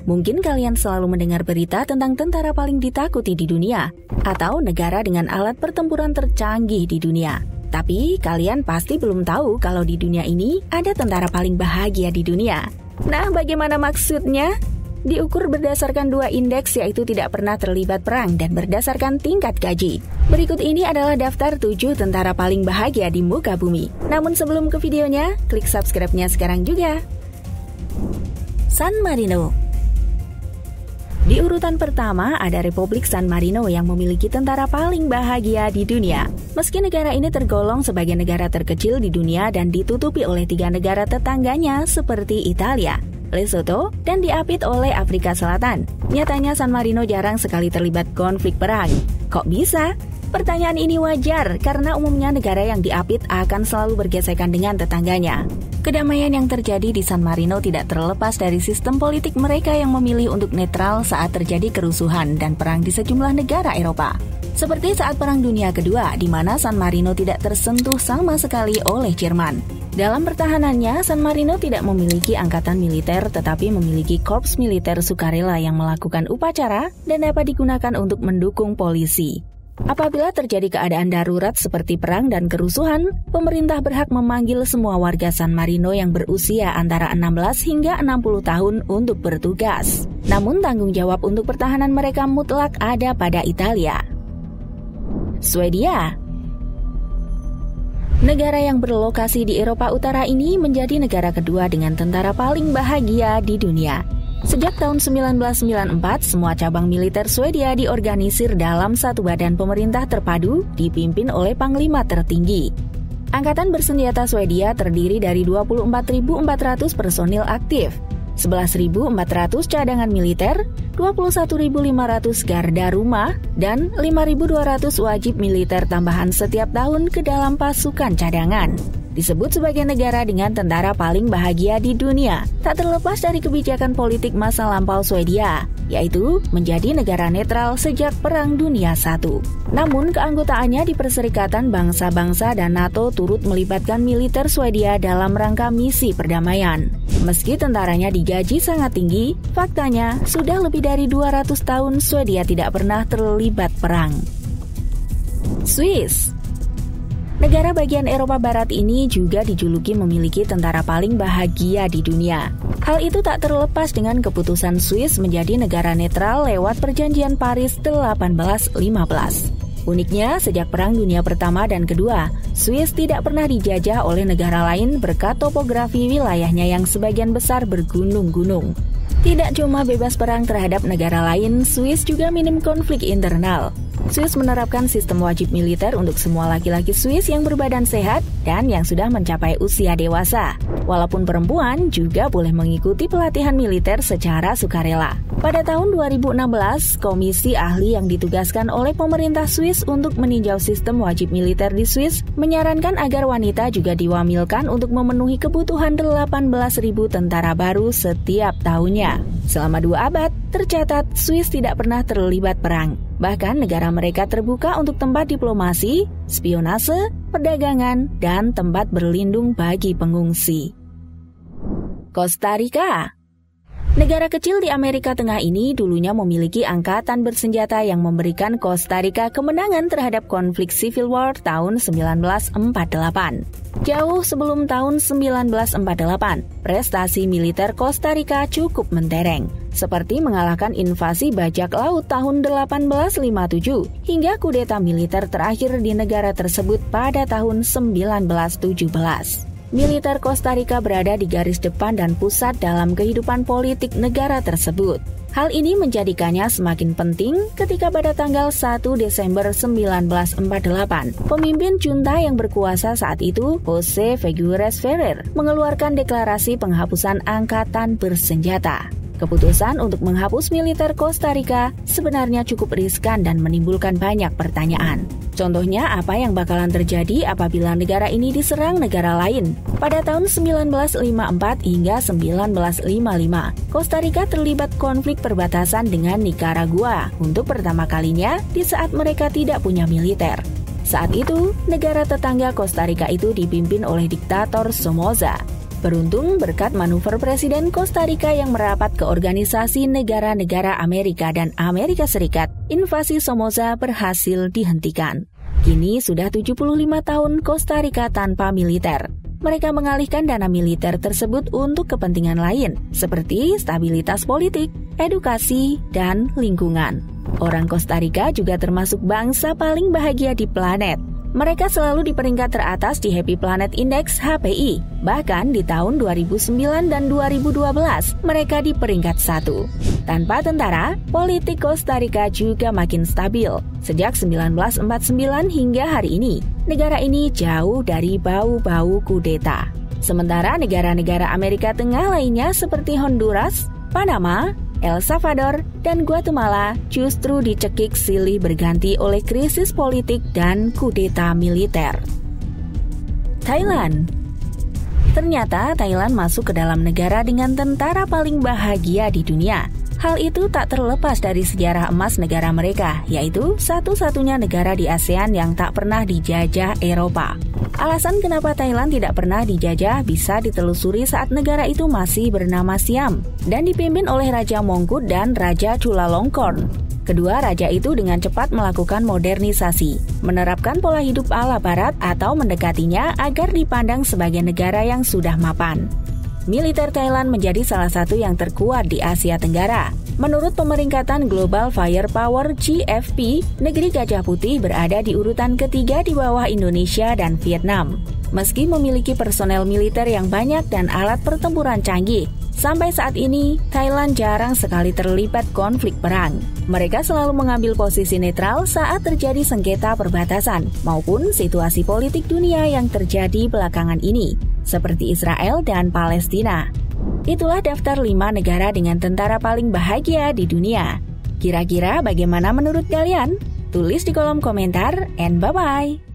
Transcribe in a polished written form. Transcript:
Mungkin kalian selalu mendengar berita tentang tentara paling ditakuti di dunia, atau negara dengan alat pertempuran tercanggih di dunia. Tapi kalian pasti belum tahu kalau di dunia ini ada tentara paling bahagia di dunia. Nah, bagaimana maksudnya? Diukur berdasarkan 2 indeks, yaitu tidak pernah terlibat perang dan berdasarkan tingkat gaji. Berikut ini adalah daftar 7 tentara paling bahagia di muka bumi. Namun sebelum ke videonya, klik subscribe-nya sekarang juga. San Marino. Di urutan pertama ada Republik San Marino yang memiliki tentara paling bahagia di dunia. Meski negara ini tergolong sebagai negara terkecil di dunia dan ditutupi oleh 3 negara tetangganya seperti Italia, Lesotho, dan diapit oleh Afrika Selatan. Nyatanya San Marino jarang sekali terlibat konflik perang. Kok bisa? Pertanyaan ini wajar karena umumnya negara yang diapit akan selalu bergesekan dengan tetangganya. Kedamaian yang terjadi di San Marino tidak terlepas dari sistem politik mereka yang memilih untuk netral saat terjadi kerusuhan dan perang di sejumlah negara Eropa. Seperti saat Perang Dunia Kedua, di mana San Marino tidak tersentuh sama sekali oleh Jerman. Dalam pertahanannya, San Marino tidak memiliki angkatan militer tetapi memiliki korps militer sukarela yang melakukan upacara dan dapat digunakan untuk mendukung polisi. Apabila terjadi keadaan darurat seperti perang dan kerusuhan, pemerintah berhak memanggil semua warga San Marino yang berusia antara 16 hingga 60 tahun untuk bertugas. Namun tanggung jawab untuk pertahanan mereka mutlak ada pada Italia. Swedia. Negara yang berlokasi di Eropa Utara ini menjadi negara kedua dengan tentara paling bahagia di dunia. Sejak tahun 1994, semua cabang militer Swedia diorganisir dalam satu badan pemerintah terpadu dipimpin oleh panglima tertinggi. Angkatan bersenjata Swedia terdiri dari 24.400 personil aktif, 11.400 cadangan militer, 21.500 garda rumah, dan 5.200 wajib militer tambahan setiap tahun ke dalam pasukan cadangan. Disebut sebagai negara dengan tentara paling bahagia di dunia, tak terlepas dari kebijakan politik masa lampau Swedia, yaitu menjadi negara netral sejak Perang Dunia I. Namun keanggotaannya di Perserikatan Bangsa-Bangsa dan NATO turut melibatkan militer Swedia dalam rangka misi perdamaian. Meski tentaranya digaji sangat tinggi, faktanya sudah lebih dari 200 tahun Swedia tidak pernah terlibat perang. Swiss. Negara bagian Eropa Barat ini juga dijuluki memiliki tentara paling bahagia di dunia. Hal itu tak terlepas dengan keputusan Swiss menjadi negara netral lewat Perjanjian Paris 1815. Uniknya, sejak Perang Dunia Pertama dan Kedua, Swiss tidak pernah dijajah oleh negara lain berkat topografi wilayahnya yang sebagian besar bergunung-gunung. Tidak cuma bebas perang terhadap negara lain, Swiss juga minim konflik internal. Swiss menerapkan sistem wajib militer untuk semua laki-laki Swiss yang berbadan sehat dan yang sudah mencapai usia dewasa. Walaupun perempuan juga boleh mengikuti pelatihan militer secara sukarela. Pada tahun 2016, komisi ahli yang ditugaskan oleh pemerintah Swiss untuk meninjau sistem wajib militer di Swiss menyarankan agar wanita juga diwamilkan untuk memenuhi kebutuhan 18.000 tentara baru setiap tahunnya. Selama 2 abad, tercatat Swiss tidak pernah terlibat perang. Bahkan negara mereka terbuka untuk tempat diplomasi, spionase, perdagangan, dan tempat berlindung bagi pengungsi. Costa Rica. Negara kecil di Amerika Tengah ini dulunya memiliki angkatan bersenjata yang memberikan Costa Rica kemenangan terhadap konflik Civil War tahun 1948. Jauh sebelum tahun 1948, prestasi militer Costa Rica cukup mentereng, seperti mengalahkan invasi bajak laut tahun 1857 hingga kudeta militer terakhir di negara tersebut pada tahun 1917. Militer Costa Rica berada di garis depan dan pusat dalam kehidupan politik negara tersebut. Hal ini menjadikannya semakin penting ketika pada tanggal 1 Desember 1948, pemimpin junta yang berkuasa saat itu, José Figueres Ferrer, mengeluarkan deklarasi penghapusan angkatan bersenjata. Keputusan untuk menghapus militer Costa Rica sebenarnya cukup riskan dan menimbulkan banyak pertanyaan. Contohnya, apa yang bakalan terjadi apabila negara ini diserang negara lain? Pada tahun 1954 hingga 1955, Costa Rica terlibat konflik perbatasan dengan Nicaragua untuk pertama kalinya di saat mereka tidak punya militer. Saat itu, negara tetangga Costa Rica itu dipimpin oleh diktator Somoza. Beruntung berkat manuver Presiden Kosta Rika yang merapat ke Organisasi Negara-Negara Amerika dan Amerika Serikat, invasi Somoza berhasil dihentikan. Kini sudah 75 tahun Kosta Rika tanpa militer. Mereka mengalihkan dana militer tersebut untuk kepentingan lain, seperti stabilitas politik, edukasi, dan lingkungan. Orang Kosta Rika juga termasuk bangsa paling bahagia di planet. Mereka selalu di peringkat teratas di Happy Planet Index HPI. Bahkan di tahun 2009 dan 2012, mereka di peringkat 1. Tanpa tentara, politik Kosta Rika juga makin stabil. Sejak 1949 hingga hari ini, negara ini jauh dari bau-bau kudeta. Sementara negara-negara Amerika Tengah lainnya seperti Honduras, Panama, El Salvador, dan Guatemala justru dicekik silih berganti oleh krisis politik dan kudeta militer. Thailand. Ternyata Thailand masuk ke dalam negara dengan tentara paling bahagia di dunia. Hal itu tak terlepas dari sejarah emas negara mereka, yaitu satu-satunya negara di ASEAN yang tak pernah dijajah Eropa. Alasan kenapa Thailand tidak pernah dijajah bisa ditelusuri saat negara itu masih bernama Siam dan dipimpin oleh Raja Mongkut dan Raja Chulalongkorn. Kedua raja itu dengan cepat melakukan modernisasi, menerapkan pola hidup ala barat atau mendekatinya agar dipandang sebagai negara yang sudah mapan. Militer Thailand menjadi salah satu yang terkuat di Asia Tenggara. Menurut pemeringkatan Global Firepower GFP, negeri Gajah Putih berada di urutan ketiga di bawah Indonesia dan Vietnam. Meski memiliki personel militer yang banyak dan alat pertempuran canggih, sampai saat ini Thailand jarang sekali terlibat konflik perang. Mereka selalu mengambil posisi netral saat terjadi sengketa perbatasan maupun situasi politik dunia yang terjadi belakangan ini, seperti Israel dan Palestina. Itulah daftar 5 negara dengan tentara paling bahagia di dunia. Kira-kira bagaimana menurut kalian? Tulis di kolom komentar and bye-bye!